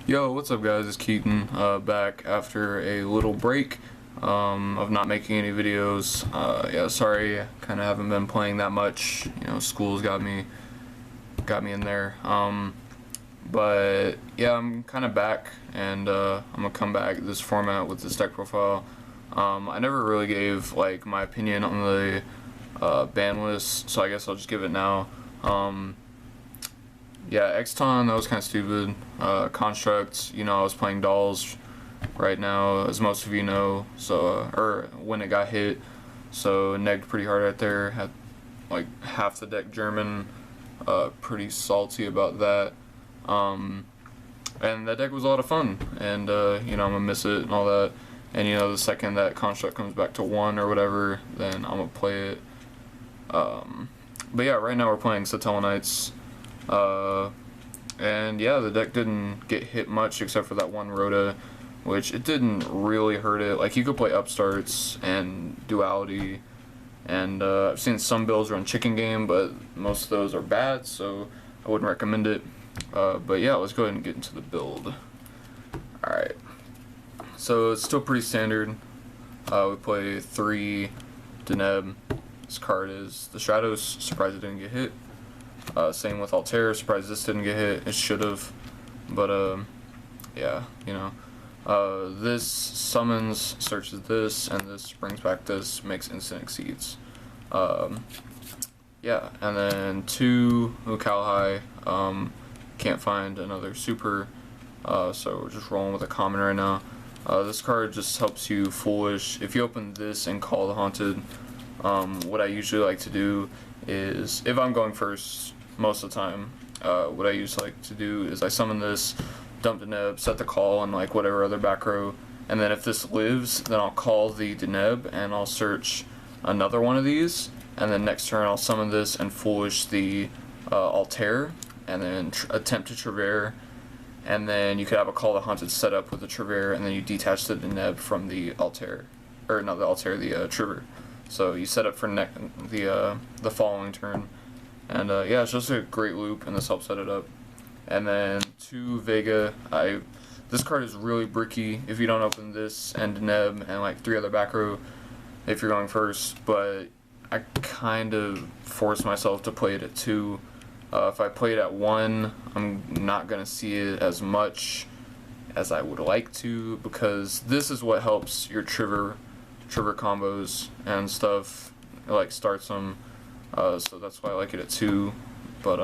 Yo, what's up guys, it's Keaton, back after a little break of not making any videos. Yeah, sorry, kind of haven't been playing that much, school's got me in there. But yeah, I'm kind of back, and I'm gonna come back this format with this deck profile. I never really gave like my opinion on the ban list, so I guess I'll just give it now. Yeah, Xton, that was kind of stupid. Construct, I was playing dolls right now, as most of you know, so, or when it got hit, so negged pretty hard right there, had like half the deck German, pretty salty about that, and that deck was a lot of fun, and, I'm gonna miss it and all that, and, the second that Construct comes back to 1 or whatever, then I'm gonna play it, but yeah, right now we're playing Satellarknights. And yeah, the deck didn't get hit much except for that one Rhoda, which it didn't really hurt it. Like, you could play Upstarts and Duality, and I've seen some builds run Chicken Game, but most of those are bad, so I wouldn't recommend it. But yeah, let's go ahead and get into the build. Alright, so it's still pretty standard. We play 3 Deneb. This card is the Shadows, surprised it didn't get hit. Same with Altair, surprised this didn't get hit, it should've, but yeah, this summons, searches this, and this brings back this, makes instant exceeds. Yeah, and then 2 Ukalhai, can't find another super, so we're just rolling with a common right now. This card just helps you foolish. If you open this and call the Haunted, what I usually like to do is, if I'm going first, most of the time, what I usually like to do is I summon this, dump Deneb, set the call on like whatever other back row, and then if this lives, then I'll call the Deneb and I'll search another one of these, and then next turn I'll summon this and foolish the Altair, and then attempt to Trevere, and then you could have a Call the Haunted set up with the Trevere, and then you detach the Deneb from the Altair, or not the Altair, the Trevere. So you set up for the following turn, and yeah, it's just a great loop, and this helps set it up. And then 2 Vega. This card is really bricky if you don't open this and Deneb and like 3 other back row if you're going first, but I kind of force myself to play it at 2. If I play it at 1, I'm not gonna see it as much as I would like to, because this is what helps your Trigger combos and stuff, it like starts them, so that's why I like it at 2. But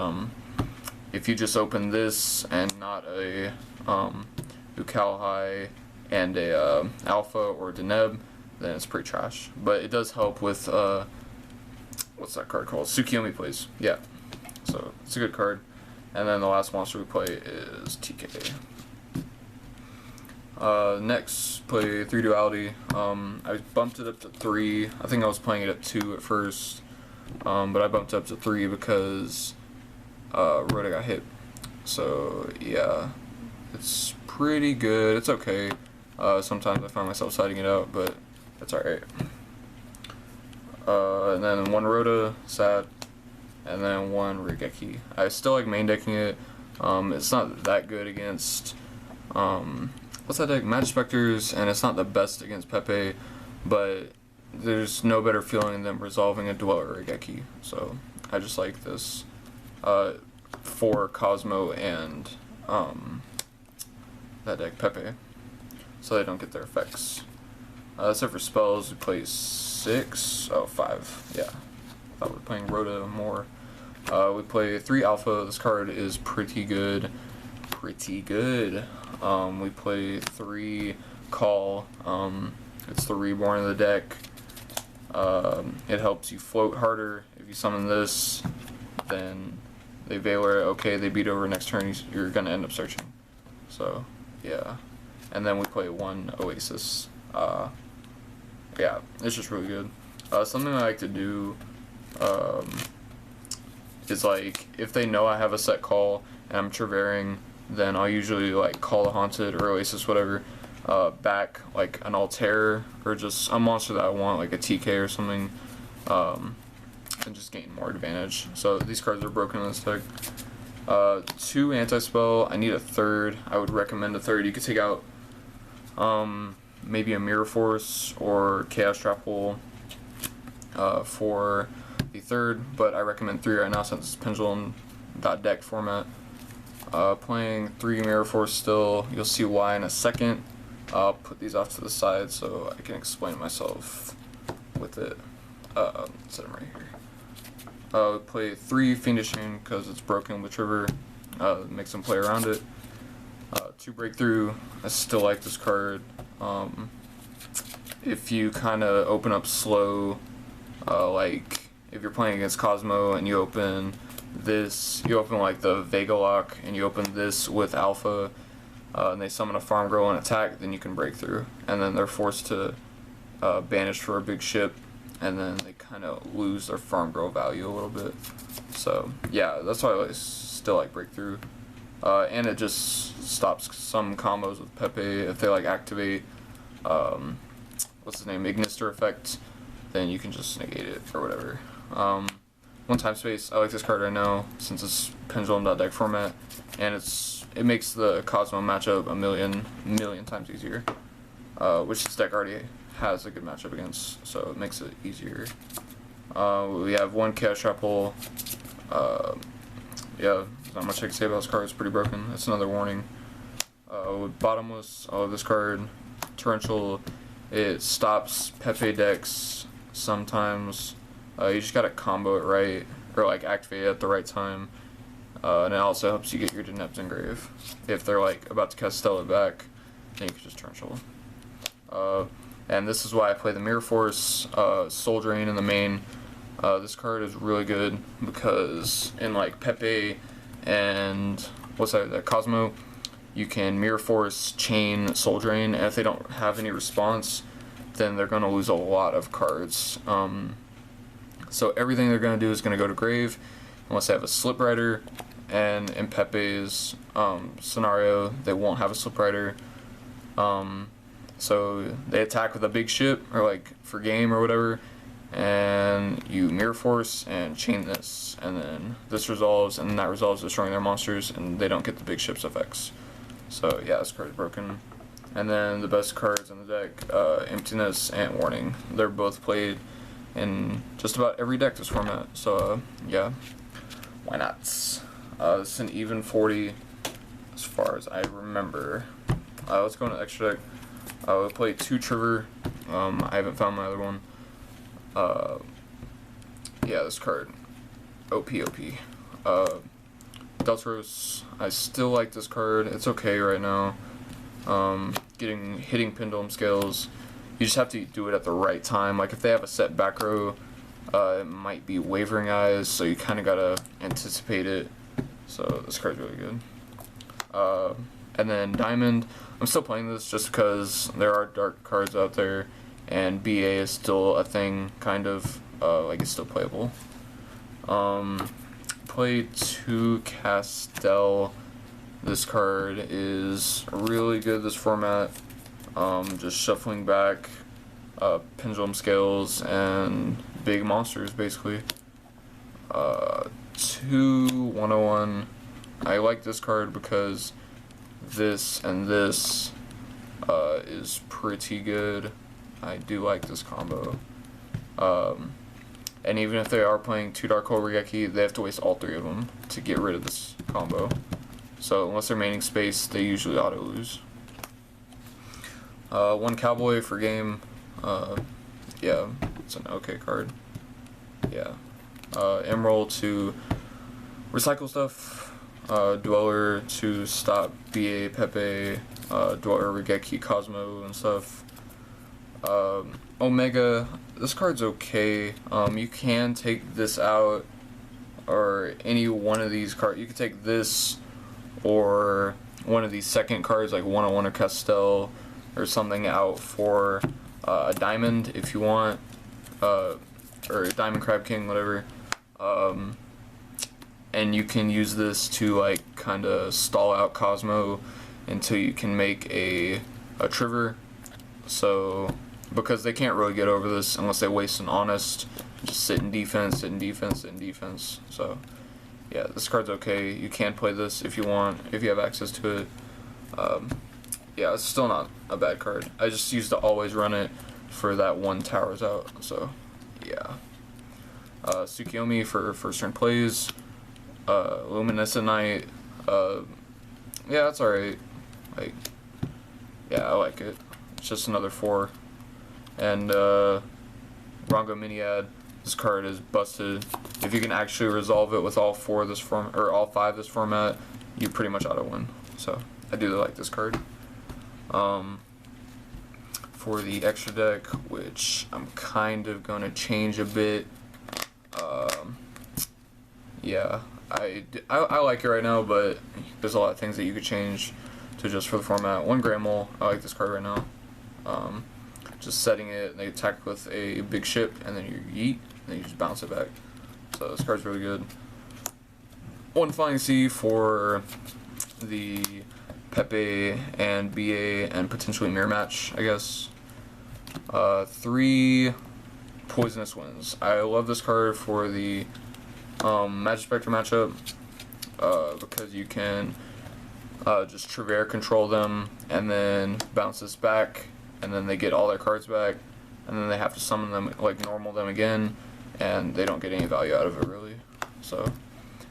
if you just open this and not a Ukalhai and a Alpha or Deneb, then it's pretty trash. But it does help with what's that card called? Tsukiyomi Plays. Yeah, so it's a good card. And then the last monster we play is TK. Next, play 3 Duality. I bumped it up to 3. I think I was playing it at 2 at first, but I bumped it up to 3 because Rhoda got hit. So yeah, it's pretty good. It's okay. Sometimes I find myself siding it out, but it's alright. And then 1 Rhoda, sad, and then 1 Regeki. I still like main decking it. It's not that good against what's that deck? Magic Specters, and it's not the best against Pepe, but there's no better feeling than resolving a Dweller Regeki. So I just like this for Cosmo and that deck Pepe, so they don't get their effects. Except for spells, we play 5. Yeah, I thought we were playing Rhoda more. We play 3 Alpha. This card is pretty good. We play 3 Call. It's the Reborn of the deck. It helps you float harder. If you summon this, then they Veiler it. Okay, they beat over next turn. You're gonna end up searching. So yeah, and then we play 1 Oasis. Yeah, it's just really good. Something I like to do is, like, if they know I have a set call and I'm Trevering, then I'll usually like call the Haunted or Oasis, whatever, back like an Altair or just a monster that I want, like a TK or something, and just gain more advantage. So these cards are broken in this deck. 2 anti-spell. I need a third. I would recommend a third. You could take out maybe a Mirror Force or Chaos Trap Hole for the third, but I recommend 3 right now since it's pendulum.deck format. Playing 3 Mirror Force still. You'll see why in a second. I'll put these off to the side so I can explain myself with it. Set them right here. Play 3 Fiendishing because it's broken with Trigger. Makes them play around it. 2 Breakthrough. I still like this card. If you kind of open up slow, like if you're playing against Cosmo and you open this, you open like the Vega Lock and you open this with Alpha, and they summon a Farm Girl and attack, then you can break through, and then they're forced to banish for a big ship, and then they kind of lose their Farm Girl value a little bit. So yeah, that's why I still like Breakthrough, and it just stops some combos with Pepe if they like activate what's his name, Ignister effect, then you can just negate it or whatever. 1 Time Space. I like this card right now since it's pendulum.deck format, and it makes the Cosmo matchup a million times easier, which this deck already has a good matchup against, so it makes it easier. We have 1 Chaos Trap Hole. Yeah, not much I can say about this card. It's pretty broken. That's another warning. With Bottomless, I love this card. Torrential. It stops Pepe decks sometimes. You just gotta combo it right, or like activate it at the right time. And it also helps you get your Deneb's Engrave. If they're like about to cast Stella back, then you can just Torrential. And this is why I play the Mirror Force, Soul Drain in the main. This card is really good because in like Pepe and what's that, Cosmo, you can Mirror Force, Chain, Soul Drain, and if they don't have any response, then they're going to lose a lot of cards. So everything they're going to do is going to go to grave, unless they have a Slip Rider, and in Pepe's scenario, they won't have a Slip Rider. So they attack with a big ship, or like for game or whatever, and you Mirror Force and chain this, and then this resolves, and that resolves destroying their monsters, and they don't get the big ship's effects. So yeah, this card is broken. And then the best cards in the deck, Emptiness and Warning. They're both played in just about every deck this format, so yeah, why not? This is an even 40 as far as I remember. Let's go into extra deck. We'll play 2 Trigger. I haven't found my other one. Yeah, this card, OP. Deltros, I still like this card. It's okay right now. Hitting Pendulum Scales, you just have to do it at the right time. Like if they have a set back row, it might be Wavering Eyes, so you kind of gotta anticipate it. So this card's really good. And then Diamond, I'm still playing this just because there are dark cards out there, and BA is still a thing, kind of, like it's still playable. Play 2 Castel. This card is really good this format. Just shuffling back Pendulum Scales and big monsters basically. 2 101. I like this card because this and this is pretty good. I do like this combo. And even if they are playing 2 Dark Hole Regeki, they have to waste all 3 of them to get rid of this combo. So unless they're maining space, they usually auto lose. 1 Cowboy for game. Yeah, it's an okay card. Yeah. Emerald to recycle stuff. Dweller to stop BA, Pepe, Dweller, Regeki, Cosmo, and stuff. Omega, this card's okay. You can take this out, or any one of these cards. You could take this, or one of these second cards, like 101 or Castel, or something out for a Diamond if you want, or a Diamond Crab King, whatever. And you can use this to like kind of stall out Cosmo until you can make a Trigger. So because they can't really get over this unless they waste an Honest, just sit in defense. So yeah, this card's okay. You can play this if you want, if you have access to it. Yeah, it's still not a bad card. I just used to always run it for that one Towers out, so yeah. Tsukiyomi for first turn plays. Luminescent Knight. Yeah, that's alright. Like, yeah, I like it. It's just another 4. And Rongo Miniad. This card is busted. If you can actually resolve it with all 4 of this form or all 5 of this format, you pretty much ought to win. So I do like this card. For the extra deck, which I'm kind of gonna change a bit. Yeah, I like it right now, but there's a lot of things that you could change to just for the format. 1 Grand Mole, I like this card right now. Just setting it, they attack with a big ship, and then you yeet, and then you just bounce it back. So this card's really good. 1 Flying Sea for the Pepe and BA and potentially mirror match, I guess. 3 Poisonous Winds. I love this card for the Magic Spectre matchup because you can just Trevere control them and then bounce this back, and then they get all their cards back, and then they have to summon them, like normal them again, and they don't get any value out of it really. So,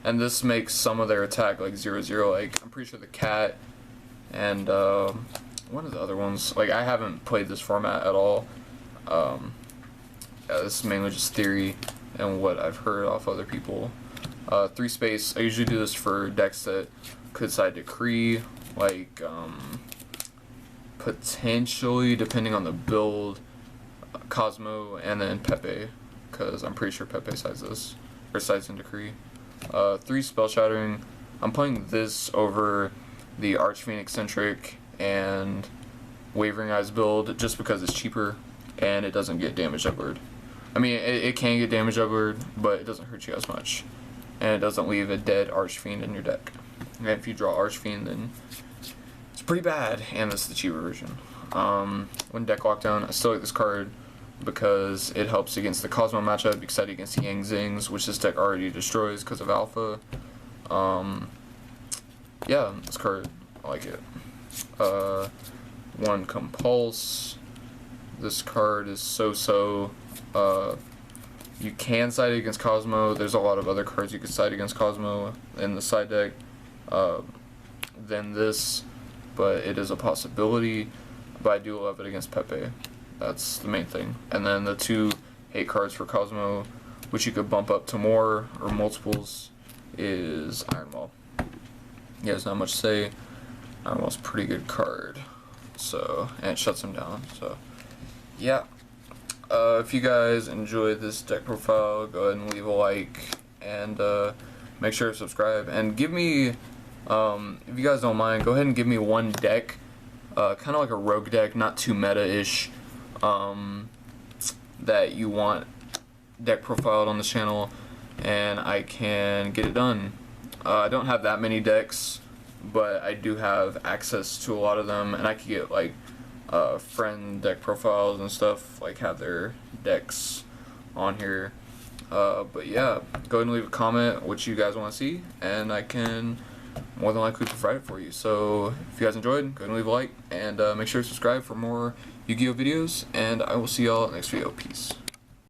and this makes some of their attack like 0/0. Like I'm pretty sure the cat and one of the other ones. Like I haven't played this format at all. Yeah, this is mainly just theory and what I've heard off other people. 3 space. I usually do this for decks that could side Decree, like potentially, depending on the build, Cosmo and then Pepe, because I'm pretty sure Pepe sides this, or sides in Decree. 3 Spell Shattering. I'm playing this over the Archfiend Eccentric and Wavering Eyes build just because it's cheaper and it doesn't get damage jugglered. I mean, it can get damage jugglered, but it doesn't hurt you as much. And it doesn't leave a dead Archfiend in your deck. And if you draw Archfiend, then it's pretty bad, and this is the cheaper version. When deck lockdown, I still like this card because it helps against the Cosmo matchup, excited against the Yang Zings, which this deck already destroys because of Alpha. Yeah, this card, I like it. 1 Compulse. This card is so-so. You can side against Cosmo. There's a lot of other cards you can side against Cosmo in the side deck than this, but it is a possibility. But I do love it against Pepe. That's the main thing. And then the 2 hate cards for Cosmo, which you could bump up to more or multiples, is Iron Wall. Yeah, there's not much to say. Iron Wall's a pretty good card. So, and it shuts him down. So, yeah. If you guys enjoyed this deck profile, go ahead and leave a like and make sure to subscribe. And give me, if you guys don't mind, go ahead and give me 1 deck, kind of like a rogue deck, not too meta-ish, that you want deck profiled on this channel, and I can get it done. I don't have that many decks, but I do have access to a lot of them, and I could get like friend deck profiles and stuff, like have their decks on here. But yeah, go ahead and leave a comment what you guys want to see, and I can more than likely provide it for you. So if you guys enjoyed, go ahead and leave a like, and make sure to subscribe for more Yu-Gi-Oh videos, and I will see y'all in the next video. Peace.